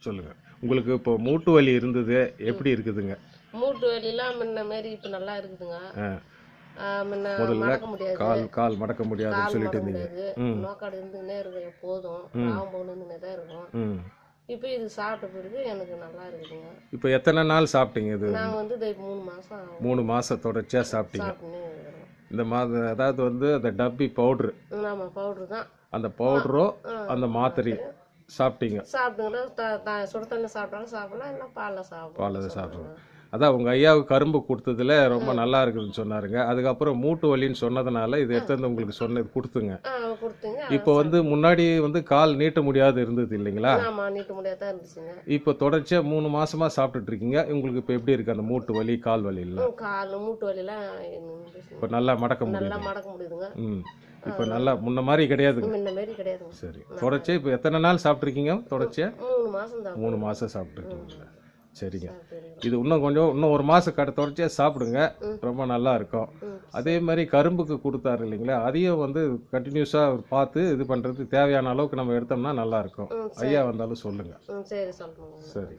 சொல்லுங்க. உங்களுக்கு இப்போ மூட்டு வலி இருந்தது, எப்படி இருக்குதுங்க? மூட்டு வலிலாம் முன்ன மாரி இப்போ நல்லா இருக்குதுங்க. முன்ன முதல்ல மடக்க முடியாது, கால் மடக்க முடியாதுன்னு கால் சொல்லிட்டு மடக்க இருந்தீங்க. முடியாது, நோக்காடு இருந்துக்கினே இருக்கும் எப்போதும், ராவம்பவுன் இருந்துக்கினே தான் இருக்கும். ம். இப்போ இது சாப்பிட்ட பிறகு எனக்கு நல்லா இருக்குதுங்க. இப்போ எத்தனை நாள் சாப்பிட்டீங்க இது? நான் வந்து இதை 3 மாதம் 3 மாதம் தொடர்ச்சியாக சாப்பிட்டீங்க. சாப்பிட்டுனே இருக்கிறேன். இந்த மாதம் அதாவது வந்து அந்த டப்பி பவுட்ரு, ஆமாம், பவுட்ரு தான். அந்த பவுடரோ அந்த மாத்திரையும் சாப்பிட்டீங்க. சாப்பிட்டுங்கன்னா சுடு தண்ணி சாப்பிட்டாலும் சாப்பிடலாம், இல்லை பாலில் பால் சாப்பிடுங்க. அதான் உங்கள் ஐயாவுக்கு கரும்பு கொடுத்ததுல ரொம்ப நல்லா இருக்குதுன்னு சொன்னாருங்க. அதுக்கப்புறம் மூட்டு வலின்னு சொன்னதுனால இது எடுத்து வந்து உங்களுக்கு சொன்னது கொடுத்துங்க. கொடுத்துங்க. இப்போ வந்து முன்னாடி வந்து கால் நீட்ட முடியாது இருந்தது இல்லைங்களா? ஆமாம், நீட்ட முடியாது தான் இருந்துச்சுங்க. இப்போ தொடர்ச்சியாக 3 மாசமா சாப்பிட்டுட்டு இருக்கீங்க. உங்களுக்கு இப்போ எப்படி இருக்கு அந்த மூட்டு வலி, கால் வலி இல்லை? கால் மூட்டு வலிலாம் இப்போ நல்லா மடக்க நல்லா முடியுது. மடக்க முடியுதுங்க. இப்போ நல்லா முன்ன மாதிரி கிடையாதுங்க. முன்ன மாரி கிடையாதுங்க. சரி, தொடர்ச்சியாக இப்போ எத்தனை நாள் சாப்பிட்ருக்கீங்க? தொடர்ச்சியாக 3 மாதம் தான். 3 மாதம் சாப்பிட்ருக்கீங்க. சரிங்க. இது இன்னும் 1 மாதம் தொடர்ச்சியாக சாப்பிடுங்க, ரொம்ப நல்லா இருக்கும். அதே மாதிரி கரும்புக்கு கொடுத்தாரு இல்லைங்களா, அதையும் வந்து கண்டினியூஸாக பார்த்து இது பண்ணுறது தேவையான அளவுக்கு நம்ம எடுத்தோம்னா நல்லா இருக்கும். ஐயா வந்தாலும் சொல்லுங்கள். சரி, சொல்லுங்க. சரி.